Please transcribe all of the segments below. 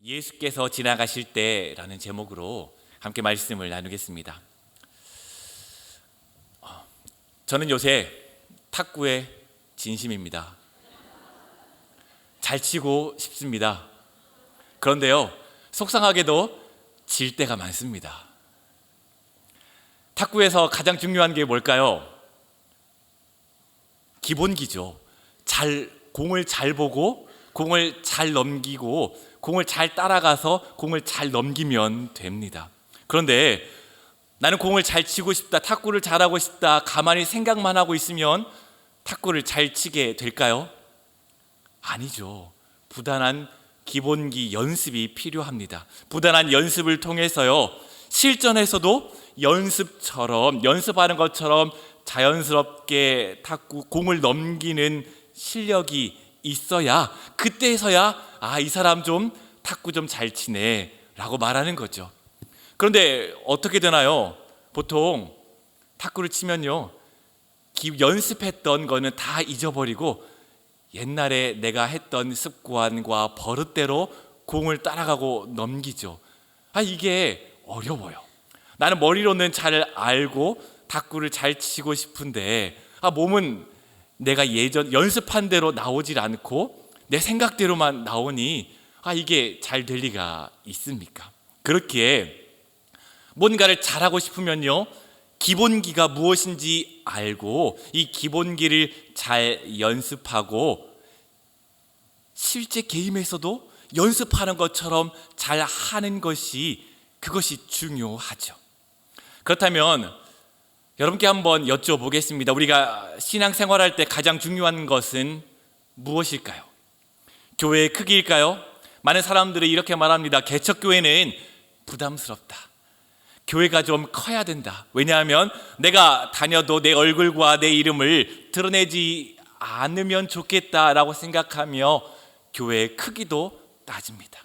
예수께서 지나가실 때라는 제목으로 함께 말씀을 나누겠습니다. 저는 요새 탁구에 진심입니다. 잘 치고 싶습니다. 그런데요, 속상하게도 질 때가 많습니다. 탁구에서 가장 중요한 게 뭘까요? 기본기죠. 공을 잘 보고 공을 잘 넘기고 공을 잘 따라가서 공을 잘 넘기면 됩니다. 그런데 나는 공을 잘 치고 싶다, 탁구를 잘하고 싶다, 가만히 생각만 하고 있으면 탁구를 잘 치게 될까요? 아니죠. 부단한 기본기 연습이 필요합니다. 부단한 연습을 통해서요, 실전에서도 연습하는 것처럼 자연스럽게 탁구 공을 넘기는 실력이 있어야, 그때서야 이 사람 좀 탁구 좀 잘 치네 라고 말하는 거죠. 그런데 어떻게 되나요? 보통 탁구를 치면요, 연습했던 거는 다 잊어버리고 옛날에 내가 했던 습관과 버릇대로 공을 따라가고 넘기죠. 이게 어려워요. 나는 머리로는 잘 알고 탁구를 잘 치고 싶은데 몸은 내가 예전 연습한 대로 나오질 않고 내 생각대로만 나오니 이게 잘 될 리가 있습니까? 그렇기에 뭔가를 잘하고 싶으면요, 기본기가 무엇인지 알고 이 기본기를 잘 연습하고 실제 게임에서도 연습하는 것처럼 잘 하는 것이, 그것이 중요하죠. 그렇다면 여러분께 한번 여쭤보겠습니다. 우리가 신앙생활할 때 가장 중요한 것은 무엇일까요? 교회의 크기일까요? 많은 사람들이 이렇게 말합니다. 개척교회는 부담스럽다. 교회가 좀 커야 된다. 왜냐하면 내가 다녀도 내 얼굴과 내 이름을 드러내지 않으면 좋겠다라고 생각하며 교회의 크기도 따집니다.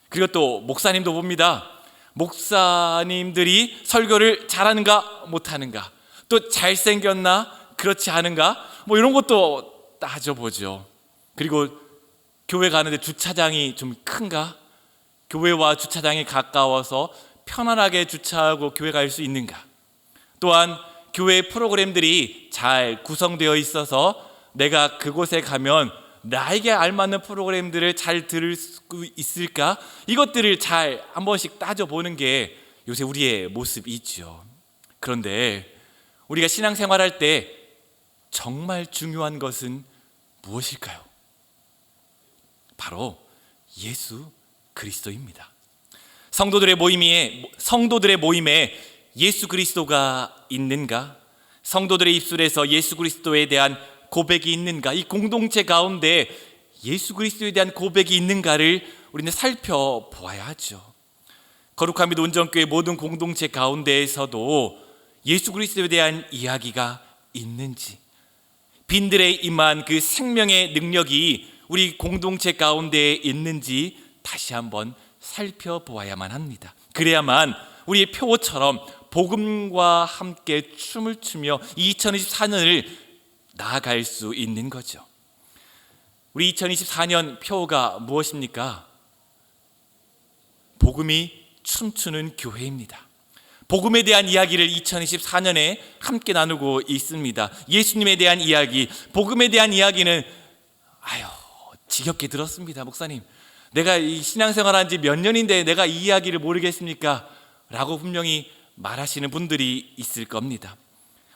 그리고 또 목사님도 봅니다. 목사님들이 설교를 잘하는가 못하는가, 또 잘생겼나 그렇지 않은가, 이런 것도 따져보죠. 그리고 교회 가는데 주차장이 좀 큰가, 교회와 주차장이 가까워서 편안하게 주차하고 교회 갈 수 있는가, 또한 교회 프로그램들이 잘 구성되어 있어서 내가 그곳에 가면 나에게 알맞는 프로그램들을 잘 들을 수 있을까, 이것들을 잘 한 번씩 따져보는 게 요새 우리의 모습이죠. 그런데 우리가 신앙생활할 때 정말 중요한 것은 무엇일까요? 바로 예수 그리스도입니다. 성도들의 모임에 예수 그리스도가 있는가? 성도들의 입술에서 예수 그리스도에 대한 고백이 있는가? 이 공동체 가운데 예수 그리스도에 대한 고백이 있는가를 우리는 살펴보아야 하죠. 거룩한 믿음 온전교회 모든 공동체 가운데에서도 예수 그리스도에 대한 이야기가 있는지, 빈들에 임한 그 생명의 능력이 우리 공동체 가운데에 있는지 다시 한번 살펴보아야만 합니다. 그래야만 우리의 표처럼 복음과 함께 춤을 추며 2024년을 나아갈 수 있는 거죠. 우리 2024년 표가 무엇입니까? 복음이 춤추는 교회입니다. 복음에 대한 이야기를 2024년에 함께 나누고 있습니다. 예수님에 대한 이야기, 복음에 대한 이야기는 지겹게 들었습니다. 목사님, 내가 이 신앙생활한 지 몇 년인데 내가 이 이야기를 모르겠습니까? 라고 분명히 말하시는 분들이 있을 겁니다.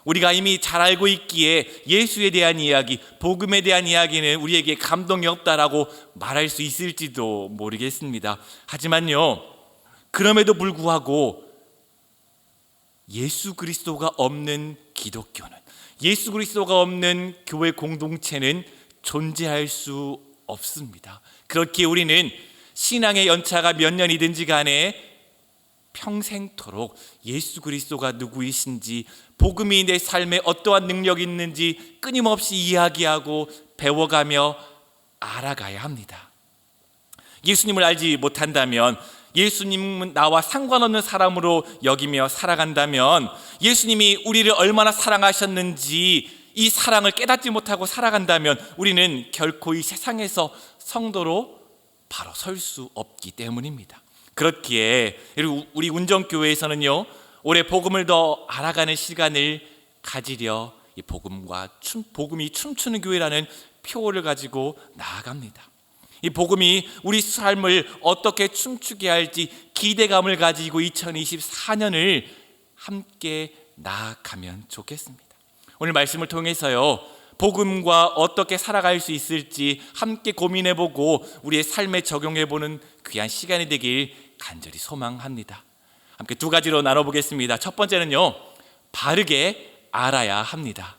우리가 이미 잘 알고 있기에 예수에 대한 이야기, 복음에 대한 이야기는 우리에게 감동이 없다라고 말할 수 있을지도 모르겠습니다. 하지만요, 그럼에도 불구하고 예수 그리스도가 없는 기독교는, 예수 그리스도가 없는 교회 공동체는 존재할 수 없습니다. 그렇기에 우리는 신앙의 연차가 몇 년이든지 간에 평생토록 예수 그리스도가 누구이신지, 복음이 내 삶에 어떠한 능력이 있는지 끊임없이 이야기하고 배워가며 알아가야 합니다. 예수님을 알지 못한다면, 예수님은 나와 상관없는 사람으로 여기며 살아간다면, 예수님이 우리를 얼마나 사랑하셨는지 이 사랑을 깨닫지 못하고 살아간다면 우리는 결코 이 세상에서 성도로 바로 설 수 없기 때문입니다. 그렇기에 우리 운정교회에서는요, 올해 복음을 더 알아가는 시간을 가지려 이 복음이 춤추는 교회라는 표어를 가지고 나아갑니다. 이 복음이 우리 삶을 어떻게 춤추게 할지 기대감을 가지고 2024년을 함께 나아가면 좋겠습니다. 오늘 말씀을 통해서요, 복음과 어떻게 살아갈 수 있을지 함께 고민해보고 우리의 삶에 적용해보는 귀한 시간이 되길 간절히 소망합니다. 함께 두 가지로 나눠보겠습니다. 첫 번째는요, 바르게 알아야 합니다.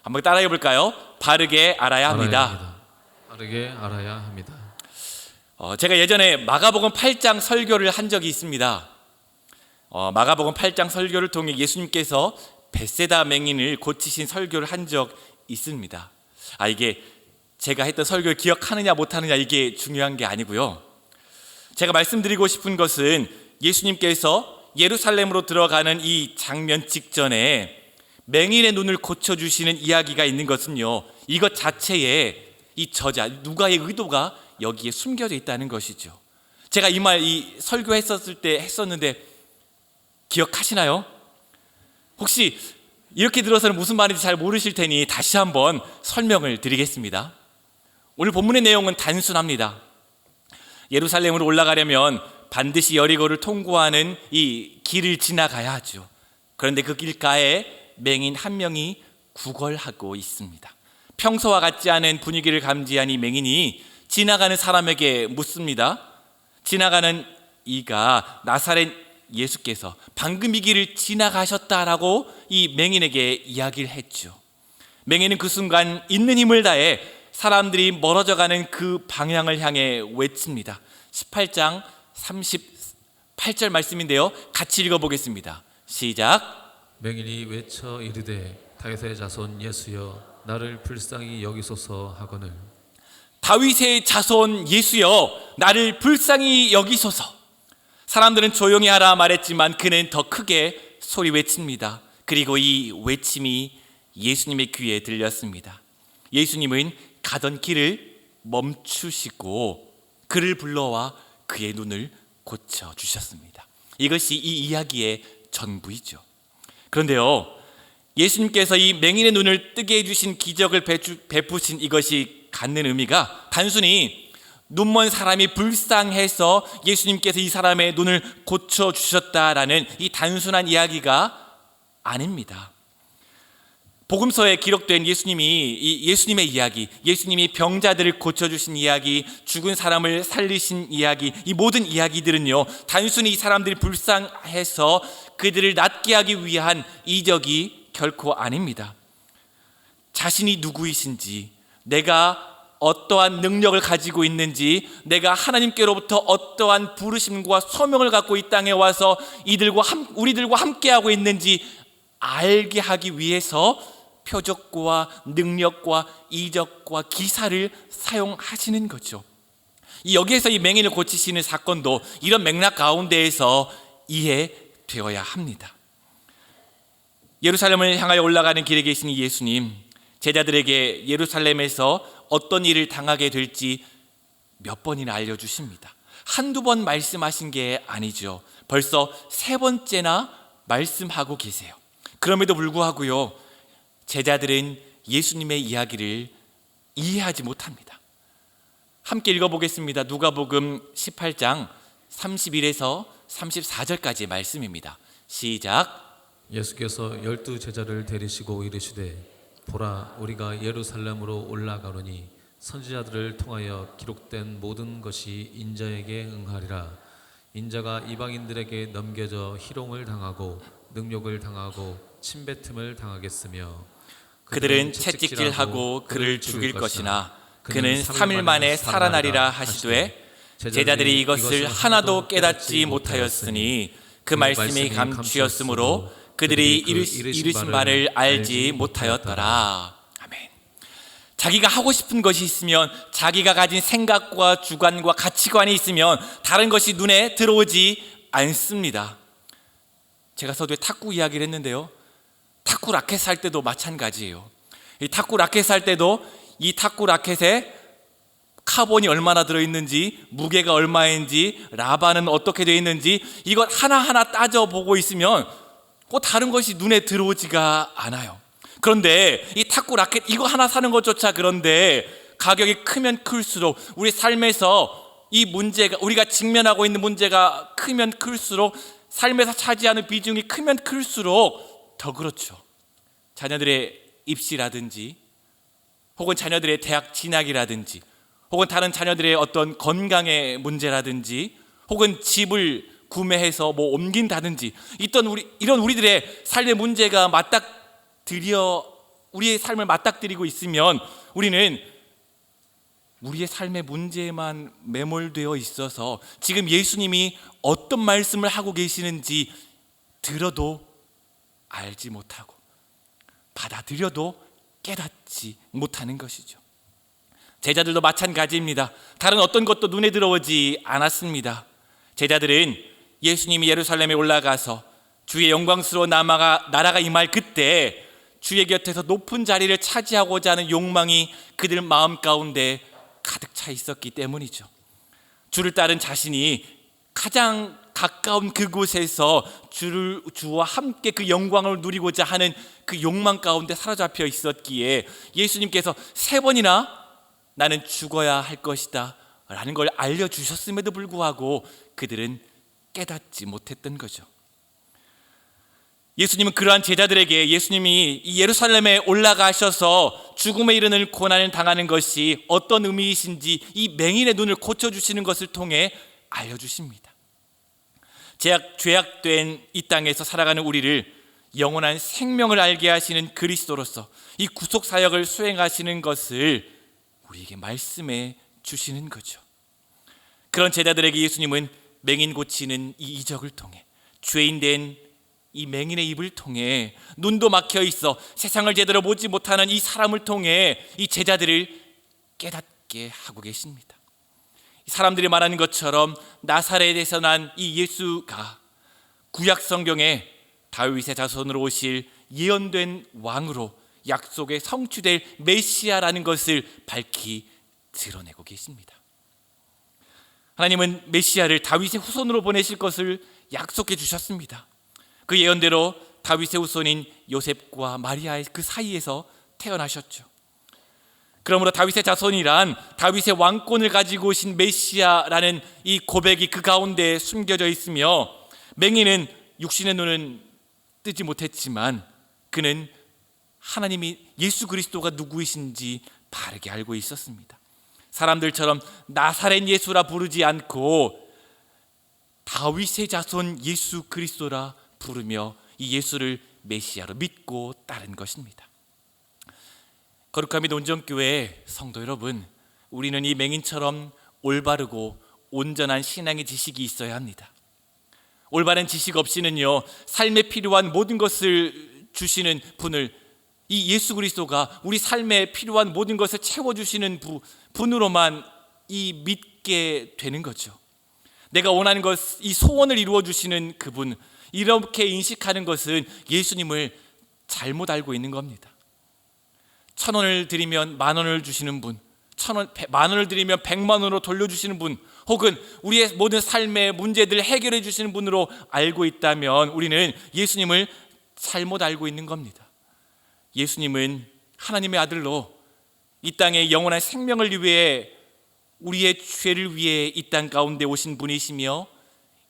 한번 따라해 볼까요? 바르게 알아야 합니다. 바르게 알아야 합니다. 제가 예전에 마가복음 8장 설교를 한 적이 있습니다. 마가복음 8장 설교를 통해 예수님께서 벳세다 맹인을 고치신 설교를 한 적 있습니다. 이게 제가 했던 설교를 기억하느냐 못하느냐 이게 중요한 게 아니고요. 제가 말씀드리고 싶은 것은 예수님께서 예루살렘으로 들어가는 이 장면 직전에 맹인의 눈을 고쳐주시는 이야기가 있는 것은요, 이것 자체에 이 저자 누가의 의도가 여기에 숨겨져 있다는 것이죠. 제가 이 설교했었을 때 했었는데 기억하시나요? 혹시 이렇게 들어서는 무슨 말인지 잘 모르실 테니 다시 한번 설명을 드리겠습니다. 오늘 본문의 내용은 단순합니다. 예루살렘으로 올라가려면 반드시 여리고를 통과하는 이 길을 지나가야 하죠. 그런데 그 길가에 맹인 한 명이 구걸하고 있습니다. 평소와 같지 않은 분위기를 감지한 이 맹인이 지나가는 사람에게 묻습니다. 지나가는 이가 나사렛 예수께서 방금 이 길을 지나가셨다라고 이 맹인에게 이야기를 했죠. 맹인은 그 순간 있는 힘을 다해 사람들이 멀어져가는 그 방향을 향해 외칩니다. 18장 38절 말씀인데요, 같이 읽어보겠습니다. 시작. 맹인이 외쳐 이르되 다윗의 자손 예수여 나를 불쌍히 여기소서 하거늘. 다윗의 자손 예수여 나를 불쌍히 여기소서. 사람들은 조용히 하라 말했지만 그는 더 크게 소리 외칩니다. 그리고 이 외침이 예수님의 귀에 들렸습니다. 예수님은 가던 길을 멈추시고 그를 불러와 그의 눈을 고쳐주셨습니다. 이것이 이 이야기의 전부이죠. 그런데요, 예수님께서 이 맹인의 눈을 뜨게 해주신 기적을 베푸신 이것이 갖는 의미가 단순히 눈먼 사람이 불쌍해서 예수님께서 이 사람의 눈을 고쳐주셨다라는 이 단순한 이야기가 아닙니다. 복음서에 기록된 예수님의 이야기, 예수님이 병자들을 고쳐주신 이야기, 죽은 사람을 살리신 이야기, 이 모든 이야기들은요, 단순히 이 사람들이 불쌍해서 그들을 낫게 하기 위한 이적이 결코 아닙니다. 자신이 누구이신지, 내가 어떠한 능력을 가지고 있는지, 내가 하나님께로부터 어떠한 부르심과 소명을 갖고 이 땅에 와서 우리들과 함께하고 있는지 알게 하기 위해서 표적과 능력과 이적과 기사를 사용하시는 거죠. 여기에서 이 맹인을 고치시는 사건도 이런 맥락 가운데에서 이해되어야 합니다. 예루살렘을 향하여 올라가는 길에 계신 예수님, 제자들에게 예루살렘에서 어떤 일을 당하게 될지 몇 번이나 알려주십니다. 한두 번 말씀하신 게 아니죠. 벌써 세 번째나 말씀하고 계세요. 그럼에도 불구하고요, 제자들은 예수님의 이야기를 이해하지 못합니다. 함께 읽어보겠습니다. 누가복음 18장 31에서 34절까지의 말씀입니다. 시작. 예수께서 12 제자를 데리시고 이르시되 보라 우리가 예루살렘으로 올라가노니 선지자들을 통하여 기록된 모든 것이 인자에게 응하리라. 인자가 이방인들에게 넘겨져 희롱을 당하고 능욕을 당하고 침뱉음을 당하겠으며 그들은 채찍질하고 그를 죽일 것이나 그는 3일 만에 살아나리라 하시되 제자들이 이것을 하나도 깨닫지 못하였으니 그 말씀이 감추었으므로 그들이 이르신 바를 알지 못하였더라. 아멘. 자기가 하고 싶은 것이 있으면, 자기가 가진 생각과 주관과 가치관이 있으면 다른 것이 눈에 들어오지 않습니다. 제가 서두에 탁구 이야기를 했는데요, 탁구 라켓 할 때도 마찬가지예요. 이 탁구 라켓 할 때도 이 탁구 라켓에 카본이 얼마나 들어있는지, 무게가 얼마인지, 라바는 어떻게 되어 있는지 이것 하나하나 따져보고 있으면 꼭 다른 것이 눈에 들어오지가 않아요. 그런데 이 탁구 라켓 이거 하나 사는 것조차 그런데 가격이 크면 클수록 우리 삶에서 이 문제가, 우리가 직면하고 있는 문제가 크면 클수록, 삶에서 차지하는 비중이 크면 클수록 더 그렇죠. 자녀들의 입시라든지, 혹은 자녀들의 대학 진학이라든지, 혹은 다른 자녀들의 어떤 건강의 문제라든지, 혹은 집을 구매해서 뭐 옮긴다든지, 이런 우리들의 삶의 문제가 우리의 삶을 맞닥뜨리고 있으면 우리는 우리의 삶의 문제에만 매몰되어 있어서 지금 예수님이 어떤 말씀을 하고 계시는지 들어도 알지 못하고 받아들여도 깨닫지 못하는 것이죠. 제자들도 마찬가지입니다. 다른 어떤 것도 눈에 들어오지 않았습니다. 제자들은 예수님이 예루살렘에 올라가서 주의 영광스러운 나라가 임할 그때 주의 곁에서 높은 자리를 차지하고자 하는 욕망이 그들 마음 가운데 가득 차 있었기 때문이죠. 주를 따른 자신이 가장 가까운 그곳에서 주와 함께 그 영광을 누리고자 하는 그 욕망 가운데 사로잡혀 있었기에 예수님께서 3번이나 나는 죽어야 할 것이다 라는 걸 알려주셨음에도 불구하고 그들은 깨닫지 못했던 거죠. 예수님은 그러한 제자들에게 예수님이 이 예루살렘에 올라가셔서 죽음에 이르는 고난을 당하는 것이 어떤 의미이신지 이 맹인의 눈을 고쳐주시는 것을 통해 알려주십니다. 죄악된 이 땅에서 살아가는 우리를 영원한 생명을 알게 하시는 그리스도로서 이 구속사역을 수행하시는 것을 우리에게 말씀해 주시는 거죠. 그런 제자들에게 예수님은 맹인 고치는 이 이적을 통해, 죄인된 이 맹인의 입을 통해, 눈도 막혀 있어 세상을 제대로 보지 못하는 이 사람을 통해 이 제자들을 깨닫게 하고 계십니다. 사람들이 말하는 것처럼 나사렛에서 난 이 예수가 구약 성경에 다윗의 자손으로 오실 예언된 왕으로 약속의 성취될 메시아라는 것을 밝히 드러내고 계십니다. 하나님은 메시아를 다윗의 후손으로 보내실 것을 약속해 주셨습니다. 그 예언대로 다윗의 후손인 요셉과 마리아의 그 사이에서 태어나셨죠. 그러므로 다윗의 자손이란 다윗의 왕권을 가지고 오신 메시아라는 이 고백이 그 가운데 숨겨져 있으며, 맹인은 육신의 눈은 뜨지 못했지만 그는 하나님이 예수 그리스도가 누구이신지 바르게 알고 있었습니다. 사람들처럼 나사렛 예수라 부르지 않고 다윗의 자손 예수 그리스도라 부르며 이 예수를 메시아로 믿고 따른 것입니다. 거룩함이 논정교회 성도 여러분, 우리는 이 맹인처럼 올바르고 온전한 신앙의 지식이 있어야 합니다. 올바른 지식 없이는요, 삶에 필요한 모든 것을 주시는 분을, 이 예수 그리스도가 우리 삶에 필요한 모든 것을 채워주시는 분으로만 이 믿게 되는 거죠. 내가 원하는 것, 이 소원을 이루어 주시는 그분, 이렇게 인식하는 것은 예수님을 잘못 알고 있는 겁니다. 1,000원을 드리면 10,000원을 주시는 분, 10,000원을 드리면 100만원으로 돌려주시는 분, 혹은 우리의 모든 삶의 문제들을 해결해 주시는 분으로 알고 있다면 우리는 예수님을 잘못 알고 있는 겁니다. 예수님은 하나님의 아들로 이 땅에 영원한 생명을 위해, 우리의 죄를 위해 이 땅 가운데 오신 분이시며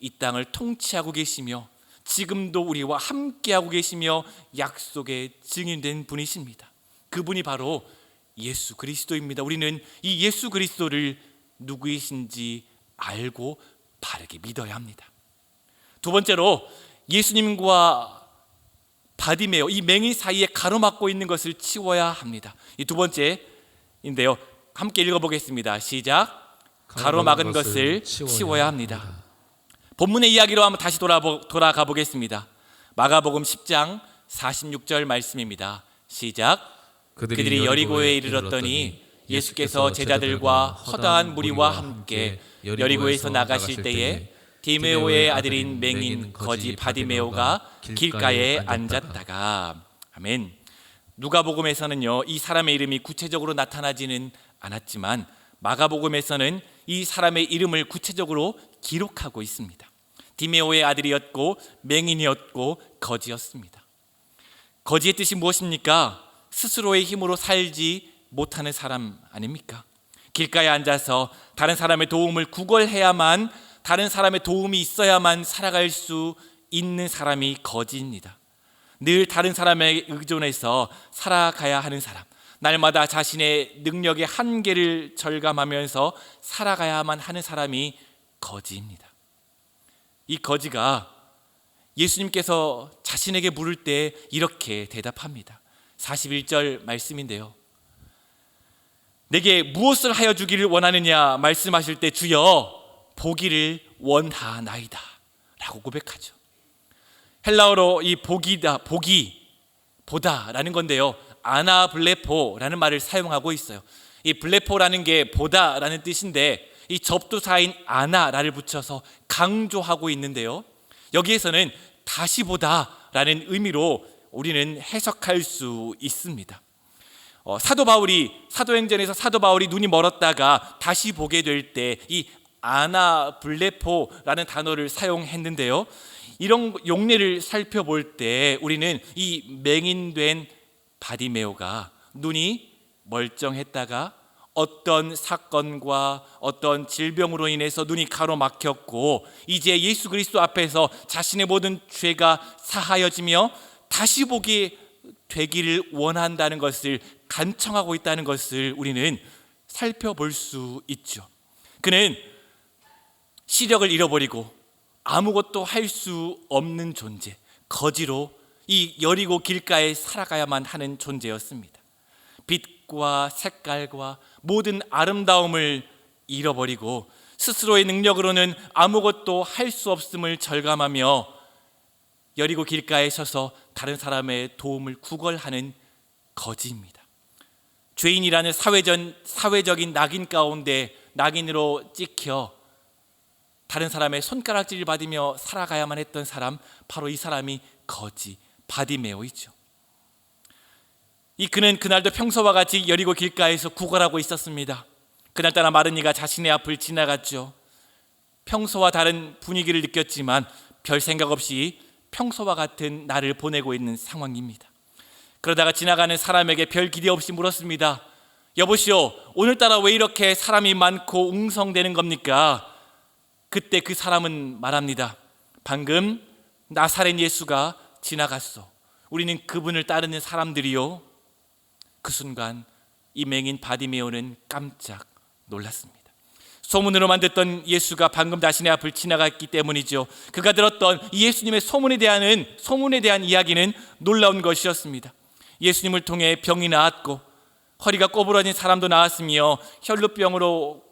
이 땅을 통치하고 계시며 지금도 우리와 함께하고 계시며 약속의 증인된 분이십니다. 그분이 바로 예수 그리스도입니다. 우리는 이 예수 그리스도를 누구이신지 알고 바르게 믿어야 합니다. 두 번째로, 예수님과 바디메오, 이 맹인 사이에 가로막고 있는 것을 치워야 합니다. 이 두 번째인데요, 함께 읽어보겠습니다. 시작. 가로막은 것을 치워야 합니다. 본문의 이야기로 한번 다시 돌아가 보겠습니다. 마가복음 10장 46절 말씀입니다. 시작. 그들이 여리고에 이르렀더니 예수께서 제자들과 허다한 무리와 함께 여리고에서 나가실 때에 디메오의 아들인 맹인 거지 바디메오가 길가에 앉았다가. 아멘. 누가복음에서는요, 이 사람의 이름이 구체적으로 나타나지는 않았지만 마가복음에서는 이 사람의 이름을 구체적으로 기록하고 있습니다. 디메오의 아들이었고 맹인이었고 거지였습니다. 거지의 뜻이 무엇입니까? 스스로의 힘으로 살지 못하는 사람 아닙니까? 길가에 앉아서 다른 사람의 도움을 구걸해야만, 다른 사람의 도움이 있어야만 살아갈 수 있는 사람이 거지입니다. 늘 다른 사람에 의존해서 살아가야 하는 사람, 날마다 자신의 능력의 한계를 절감하면서 살아가야만 하는 사람이 거지입니다. 이 거지가 예수님께서 자신에게 물을 때 이렇게 대답합니다. 41절 말씀인데요. 내게 무엇을 하여 주기를 원하느냐 말씀하실 때 주여 보기를 원하나이다 라고 고백하죠. 헬라어로 이 보기다, 보기, 보다라는 건데요, 아나블레포라는 말을 사용하고 있어요. 이 블레포라는 게 보다라는 뜻인데 이 접두사인 아나를 붙여서 강조하고 있는데요, 여기에서는 다시 보다라는 의미로 우리는 해석할 수 있습니다. 사도행전에서 사도 바울이 눈이 멀었다가 다시 보게 될 때 이 아나블레포라는 단어를 사용했는데요, 이런 용례를 살펴볼 때 우리는 이 맹인된 바디메오가 눈이 멀쩡했다가 어떤 사건과 어떤 질병으로 인해서 눈이 가로막혔고 이제 예수 그리스도 앞에서 자신의 모든 죄가 사하여지며 다시 보게 되기를 원한다는 것을 간청하고 있다는 것을 우리는 살펴볼 수 있죠. 그는 시력을 잃어버리고 아무것도 할 수 없는 존재, 거지로 이 여리고 길가에 살아가야만 하는 존재였습니다. 빛과 색깔과 모든 아름다움을 잃어버리고 스스로의 능력으로는 아무것도 할 수 없음을 절감하며 여리고 길가에 서서 다른 사람의 도움을 구걸하는 거지입니다. 죄인이라는 사회적인 낙인 가운데 낙인으로 찍혀 다른 사람의 손가락질을 받으며 살아가야만 했던 사람, 바로 이 사람이 거지 바디메오이죠. 그는 그날도 평소와 같이 여리고 길가에서 구걸하고 있었습니다. 그날따라 마른 이가 자신의 앞을 지나갔죠. 평소와 다른 분위기를 느꼈지만 별 생각 없이 평소와 같은 날을 보내고 있는 상황입니다. 그러다가 지나가는 사람에게 별 기대 없이 물었습니다. 여보시오, 오늘따라 왜 이렇게 사람이 많고 웅성대는 겁니까? 그때 그 사람은 말합니다. 방금 나사렛 예수가 지나갔소. 우리는 그분을 따르는 사람들이요. 그 순간 이 맹인 바디메오는 깜짝 놀랐습니다. 소문으로만 듣던 예수가 방금 자신의 앞을 지나갔기 때문이죠. 그가 들었던 이 예수님의 소문에 대한 이야기는 놀라운 것이었습니다. 예수님을 통해 병이 나았고 허리가 꼬부러진 사람도 나았으며 혈루병으로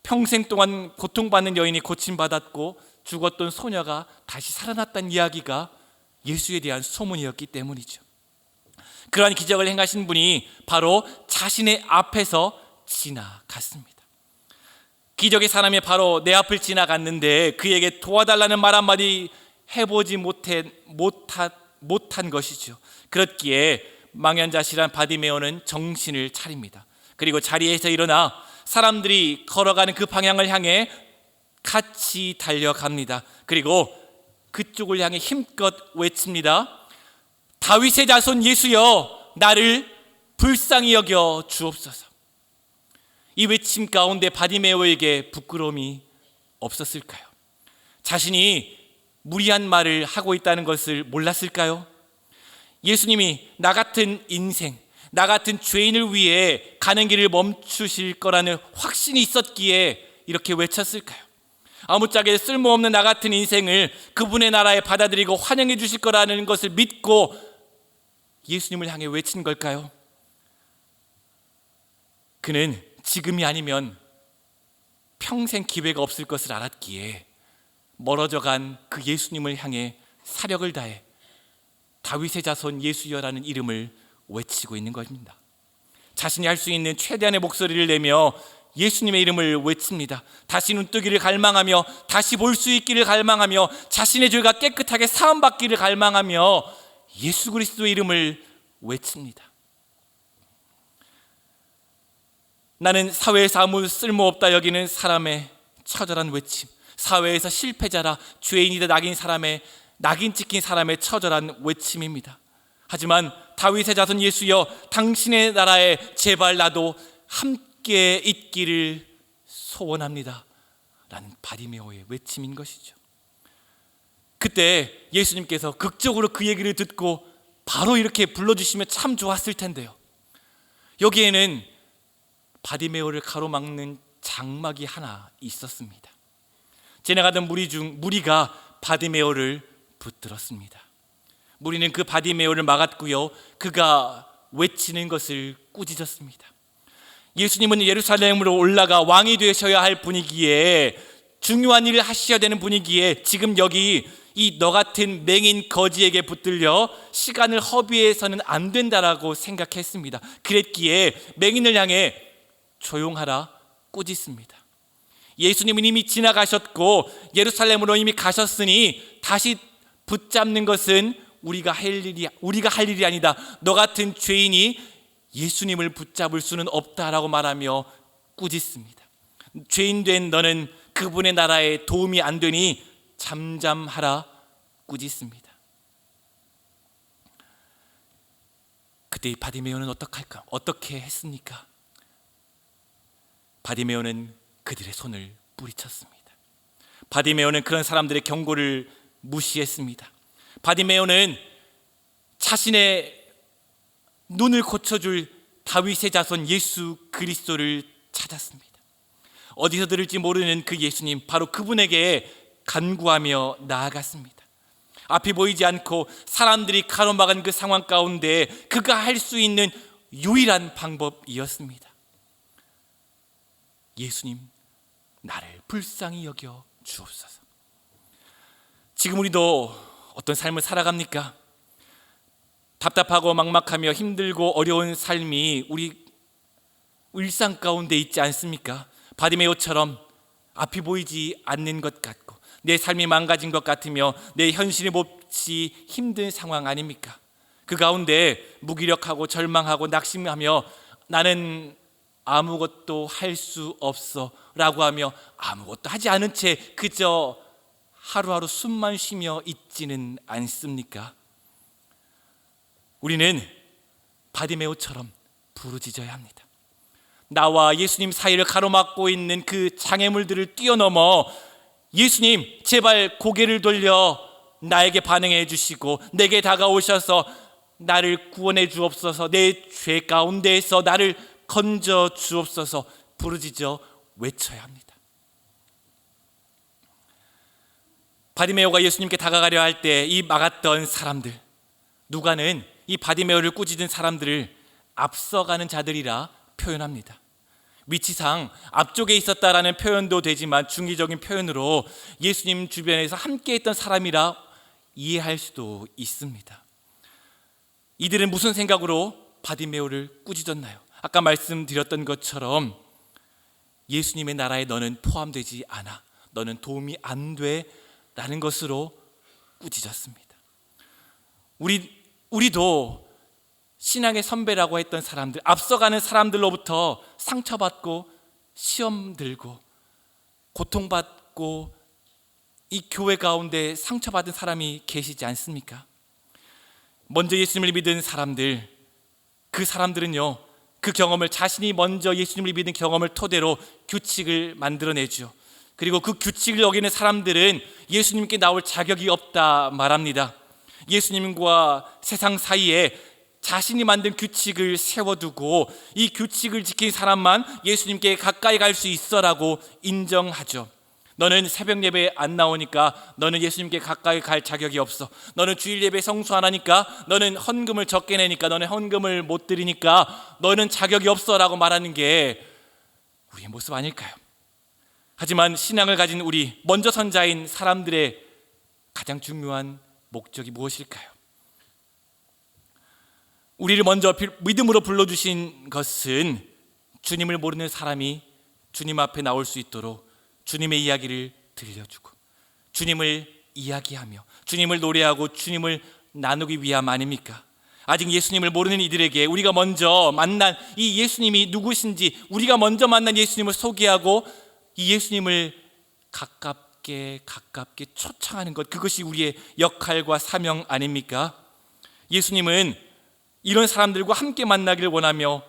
평생 동안 고통받는 여인이 고침받았고 죽었던 소녀가 다시 살아났다는 이야기가 예수에 대한 소문이었기 때문이죠. 그러한 기적을 행하신 분이 바로 자신의 앞에서 지나갔습니다. 기적의 사람이 바로 내 앞을 지나갔는데 그에게 도와달라는 말 한마디 해보지 못한 것이죠. 그렇기에 망연자실한 바디메오는 정신을 차립니다. 그리고 자리에서 일어나 사람들이 걸어가는 그 방향을 향해 같이 달려갑니다. 그리고 그쪽을 향해 힘껏 외칩니다. 다윗의 자손 예수여, 나를 불쌍히 여겨 주옵소서. 이 외침 가운데 바디메오에게 부끄러움이 없었을까요? 자신이 무리한 말을 하고 있다는 것을 몰랐을까요? 예수님이 나 같은 인생, 나 같은 죄인을 위해 가는 길을 멈추실 거라는 확신이 있었기에 이렇게 외쳤을까요? 아무짝에 쓸모없는 나 같은 인생을 그분의 나라에 받아들이고 환영해 주실 거라는 것을 믿고 예수님을 향해 외친 걸까요? 그는 지금이 아니면 평생 기회가 없을 것을 알았기에 멀어져간 그 예수님을 향해 사력을 다해 다윗의 자손 예수여라는 이름을 외치고 있는 것입니다. 자신이 할 수 있는 최대한의 목소리를 내며 예수님의 이름을 외칩니다. 다시 눈뜨기를 갈망하며 다시 볼 수 있기를 갈망하며 자신의 죄가 깨끗하게 사함받기를 갈망하며 예수 그리스도의 이름을 외칩니다. 나는 사회에서 아무 쓸모없다 여기는 사람의 처절한 외침, 사회에서 실패자라 죄인이다 낙인 찍힌 사람의 처절한 외침입니다. 하지만 다윗의 자손 예수여, 당신의 나라에 제발 나도 함께 있기를 소원합니다 라는 바디메오의 외침인 것이죠. 그때 예수님께서 극적으로 그 얘기를 듣고 바로 이렇게 불러주시면 참 좋았을 텐데요. 여기에는 바디메오를 가로막는 장막이 하나 있었습니다. 지나가던 무리가 바디메오를 붙들었습니다. 무리는 그 바디메오를 막았고요, 그가 외치는 것을 꾸짖었습니다. 예수님은 예루살렘으로 올라가 왕이 되셔야 할 분이기에, 중요한 일을 하셔야 되는 분이기에 지금 여기 이 너 같은 맹인 거지에게 붙들려 시간을 허비해서는 안 된다라고 생각했습니다. 그랬기에 맹인을 향해 조용하라 꾸짖습니다. 예수님은 이미 지나가셨고 예루살렘으로 이미 가셨으니 다시 붙잡는 것은 우리가 할 일이 아니다. 너 같은 죄인이 예수님을 붙잡을 수는 없다라고 말하며 꾸짖습니다. 죄인된 너는 그분의 나라에 도움이 안 되니 잠잠하라 꾸짖습니다. 그때 바디메오는 어떻게 했습니까? 바디메오는 그들의 손을 뿌리쳤습니다. 바디메오는 그런 사람들의 경고를 무시했습니다. 바디메오는 자신의 눈을 고쳐줄 다윗의 자손 예수 그리스도를 찾았습니다. 어디서 들을지 모르는 그 예수님, 바로 그분에게 간구하며 나아갔습니다. 앞이 보이지 않고 사람들이 가로막은 그 상황 가운데 그가 할 수 있는 유일한 방법이었습니다. 예수님, 나를 불쌍히 여겨 주옵소서. 지금 우리도 어떤 삶을 살아갑니까? 답답하고 막막하며 힘들고 어려운 삶이 우리 일상 가운데 있지 않습니까? 바디메오처럼 앞이 보이지 않는 것 같고 내 삶이 망가진 것 같으며 내 현실이 몹시 힘든 상황 아닙니까? 그 가운데 무기력하고 절망하고 낙심하며 나는 아무것도 할 수 없어 라고 하며 아무것도 하지 않은 채 그저 하루하루 숨만 쉬며 있지는 않습니까? 우리는 바디메오처럼 부르짖어야 합니다. 나와 예수님 사이를 가로막고 있는 그 장애물들을 뛰어넘어 예수님, 제발 고개를 돌려 나에게 반응해 주시고 내게 다가오셔서 나를 구원해 주옵소서, 내 죄 가운데에서 나를 건져 주옵소서 부르짖어 외쳐야 합니다. 바디메오가 예수님께 다가가려 할 때 이 막았던 사람들, 누가는 이 바디메오를 꾸짖은 사람들을 앞서가는 자들이라 표현합니다. 위치상 앞쪽에 있었다라는 표현도 되지만 중의적인 표현으로 예수님 주변에서 함께 있던 사람이라 이해할 수도 있습니다. 이들은 무슨 생각으로 바디메오를 꾸짖었나요? 아까 말씀드렸던 것처럼 예수님의 나라에 너는 포함되지 않아, 너는 도움이 안 돼 라는 것으로 꾸짖었습니다. 우리도 신앙의 선배라고 했던 사람들, 앞서가는 사람들로부터 상처받고 시험 들고 고통받고 이 교회 가운데 상처받은 사람이 계시지 않습니까? 먼저 예수님을 믿은 사람들, 그 사람들은요, 그 경험을, 자신이 먼저 예수님을 믿은 경험을 토대로 규칙을 만들어내죠. 그리고 그 규칙을 어기는 사람들은 예수님께 나올 자격이 없다 말합니다. 예수님과 세상 사이에 자신이 만든 규칙을 세워두고 이 규칙을 지킨 사람만 예수님께 가까이 갈 수 있어라고 인정하죠. 너는 새벽 예배에 안 나오니까 너는 예수님께 가까이 갈 자격이 없어. 너는 주일 예배 성수 안 하니까, 너는 헌금을 적게 내니까, 너는 헌금을 못 드리니까 너는 자격이 없어라고 말하는 게 우리의 모습 아닐까요? 하지만 신앙을 가진 우리, 먼저 선자인 사람들의 가장 중요한 목적이 무엇일까요? 우리를 먼저 믿음으로 불러주신 것은 주님을 모르는 사람이 주님 앞에 나올 수 있도록 주님의 이야기를 들려주고 주님을 이야기하며 주님을 노래하고 주님을 나누기 위함 아닙니까? 아직 예수님을 모르는 이들에게 우리가 먼저 만난 이 예수님이 누구신지, 우리가 먼저 만난 예수님을 소개하고 이 예수님을 가깝게 초청하는 것, 그것이 우리의 역할과 사명 아닙니까? 예수님은 이런 사람들과 함께 만나기를 원하며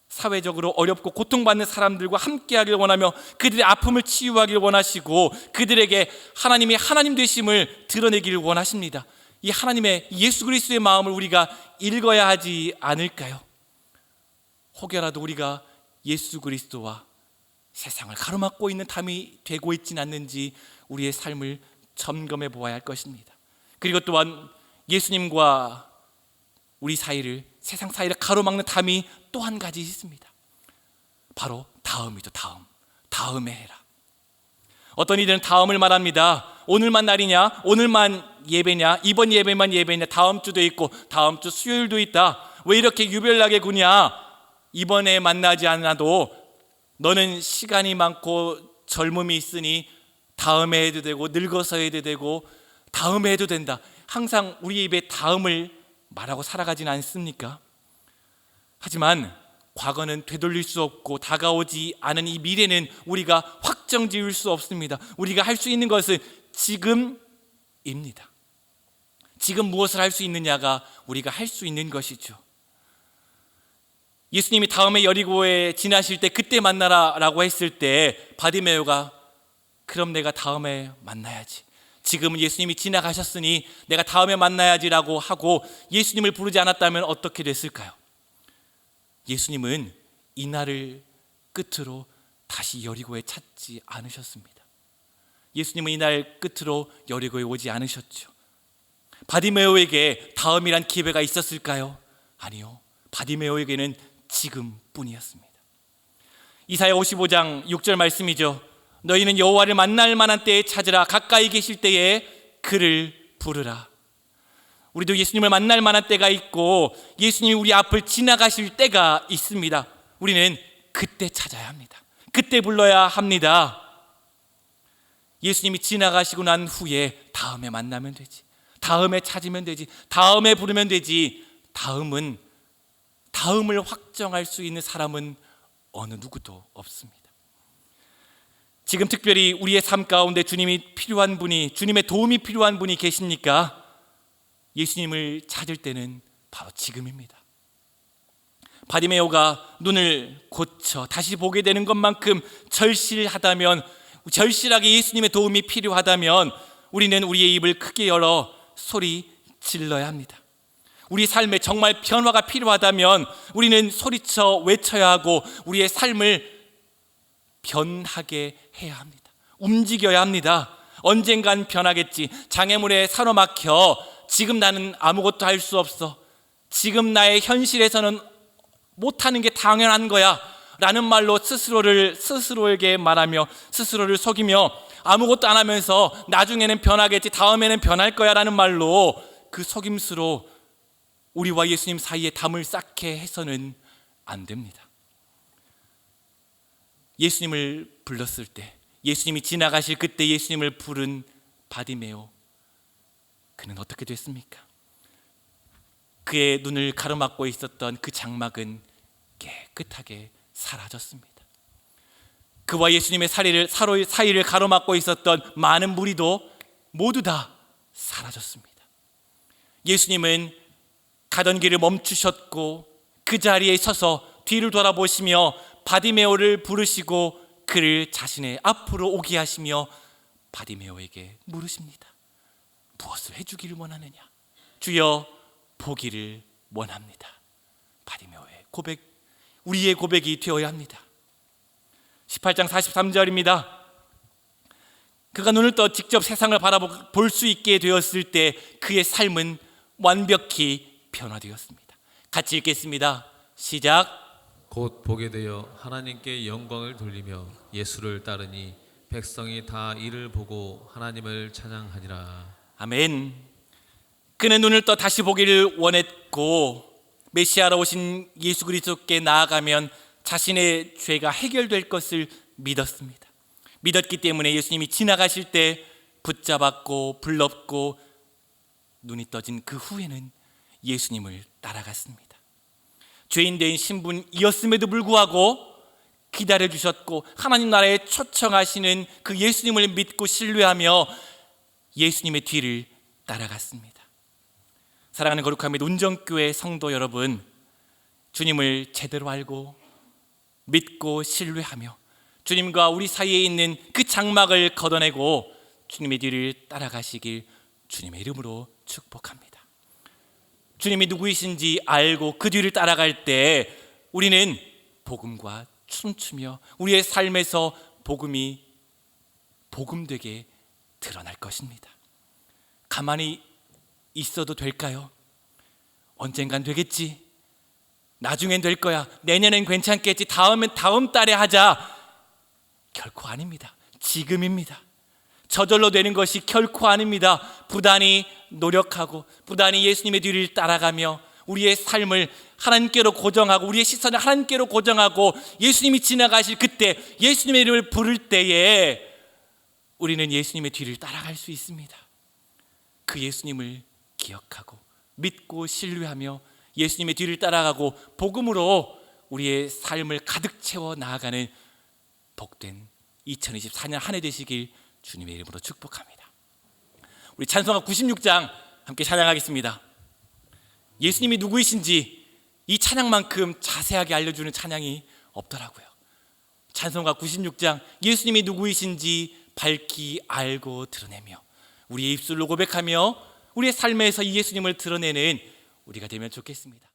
사회적으로 어렵고 고통받는 사람들과 함께하기를 원하며 그들의 아픔을 치유하기를 원하시고 그들에게 하나님의 하나님 되심을 드러내기를 원하십니다. 이 하나님의 예수 그리스도의 마음을 우리가 읽어야 하지 않을까요? 혹여라도 우리가 예수 그리스도와 세상을 가로막고 있는 담이 되고 있지는 않는지 우리의 삶을 점검해 보아야 할 것입니다. 그리고 또한 예수님과 우리 사이를, 세상 사이를 가로막는 담이 또 한 가지 있습니다. 바로 다음이죠. 다음에 해라. 어떤 이들은 다음을 말합니다. 오늘만 날이냐, 오늘만 예배냐, 이번 예배만 예배냐, 다음 주도 있고 다음 주 수요일도 있다. 왜 이렇게 유별나게 구냐? 이번에 만나지 않아도 너는 시간이 많고 젊음이 있으니 다음에 해도 되고 늙어서 해도 되고 다음에 해도 된다. 항상 우리 입에 다음을 말하고 살아가지는 않습니까? 하지만 과거는 되돌릴 수 없고 다가오지 않은 이 미래는 우리가 확정 지을 수 없습니다. 우리가 할 수 있는 것은 지금입니다. 지금 무엇을 할 수 있느냐가 우리가 할 수 있는 것이죠. 예수님이 다음에 여리고에 지나실 때 그때 만나라라고 했을 때 바디메오가 그럼 내가 다음에 만나야지, 지금은 예수님이 지나가셨으니 내가 다음에 만나야지라고 하고 예수님을 부르지 않았다면 어떻게 됐을까요? 예수님은 이날을 끝으로 다시 여리고에 찾지 않으셨습니다. 예수님은 이날 끝으로 여리고에 오지 않으셨죠. 바디메오에게 다음이란 기회가 있었을까요? 아니요. 바디메오에게는 지금뿐이었습니다. 이사야 55장 6절 말씀이죠. 너희는 여호와를 만날 만한 때에 찾으라. 가까이 계실 때에 그를 부르라. 우리도 예수님을 만날 만한 때가 있고 예수님이 우리 앞을 지나가실 때가 있습니다. 우리는 그때 찾아야 합니다. 그때 불러야 합니다. 예수님이 지나가시고 난 후에 다음에 만나면 되지, 다음에 찾으면 되지, 다음에 부르면 되지. 다음을 확정할 수 있는 사람은 어느 누구도 없습니다. 지금 특별히 우리의 삶 가운데 주님이 필요한 분이, 주님의 도움이 필요한 분이 계십니까? 예수님을 찾을 때는 바로 지금입니다. 바디메오가 눈을 고쳐 다시 보게 되는 것만큼 절실하게 예수님의 도움이 필요하다면 우리는 우리의 입을 크게 열어 소리 질러야 합니다. 우리 삶에 정말 변화가 필요하다면 우리는 소리쳐 외쳐야 하고 우리의 삶을 변하게 해야 합니다. 움직여야 합니다. 언젠간 변하겠지. 장애물에 사로막혀 지금 나는 아무것도 할 수 없어, 지금 나의 현실에서는 못하는 게 당연한 거야 라는 말로 스스로에게 말하며 스스로를 속이며 아무것도 안 하면서 나중에는 변하겠지, 다음에는 변할 거야 라는 말로 그 속임수로 우리와 예수님 사이에 담을 쌓게 해서는 안 됩니다. 예수님을 불렀을 때, 예수님이 지나가실 그때 예수님을 부른 바디메오, 그는 어떻게 됐습니까? 그의 눈을 가로막고 있었던 그 장막은 깨끗하게 사라졌습니다. 그와 예수님의 사이를 가로막고 있었던 많은 무리도 모두 다 사라졌습니다. 예수님은 가던 길을 멈추셨고 그 자리에 서서 뒤를 돌아보시며 바디메오를 부르시고 그를 자신의 앞으로 오게 하시며 바디메오에게 물으십니다. 무엇을 해주기를 원하느냐? 주여, 보기를 원합니다. 바디메오의 고백, 우리의 고백이 되어야 합니다. 18장 43절입니다. 그가 눈을 떠 직접 세상을 바라볼 수 있게 되었을 때 그의 삶은 완벽히 변화되었습니다. 같이 읽겠습니다. 시작. 곧 보게 되어 하나님께 영광을 돌리며 예수를 따르니 백성이 다 이를 보고 하나님을 찬양하니라. 아멘. 그는 눈을 떠 다시 보기를 원했고 메시아로 오신 예수 그리스도께 나아가면 자신의 죄가 해결될 것을 믿었습니다. 믿었기 때문에 예수님이 지나가실 때 붙잡았고 불렀고 눈이 떠진 그 후에는 예수님을 따라갔습니다. 죄인된 신분이었음에도 불구하고 기다려주셨고 하나님 나라에 초청하시는 그 예수님을 믿고 신뢰하며 예수님의 뒤를 따라갔습니다. 사랑하는 거룩한 및 온전교회 성도 여러분, 주님을 제대로 알고 믿고 신뢰하며 주님과 우리 사이에 있는 그 장막을 걷어내고 주님의 뒤를 따라가시길 주님의 이름으로 축복합니다. 주님이 누구이신지 알고 그 뒤를 따라갈 때 우리는 복음과 춤추며 우리의 삶에서 복음이 복음되게 드러날 것입니다. 가만히 있어도 될까요? 언젠간 되겠지, 나중엔 될 거야, 내년엔 괜찮겠지, 다음 달에 하자. 결코 아닙니다. 지금입니다. 저절로 되는 것이 결코 아닙니다. 부단히 노력하고 부단히 예수님의 뒤를 따라가며 우리의 삶을 하나님께로 고정하고 우리의 시선을 하나님께로 고정하고 예수님이 지나가실 그때 예수님의 이름을 부를 때에 우리는 예수님의 뒤를 따라갈 수 있습니다. 그 예수님을 기억하고 믿고 신뢰하며 예수님의 뒤를 따라가고 복음으로 우리의 삶을 가득 채워 나아가는 복된 2024년 한 해 되시길 주님의 이름으로 축복합니다. 우리 찬송가 96장 함께 찬양하겠습니다. 예수님이 누구이신지 이 찬양만큼 자세하게 알려주는 찬양이 없더라고요. 찬송가 96장 예수님이 누구이신지 밝히 알고 드러내며 우리의 입술로 고백하며 우리의 삶에서 이 예수님을 드러내는 우리가 되면 좋겠습니다.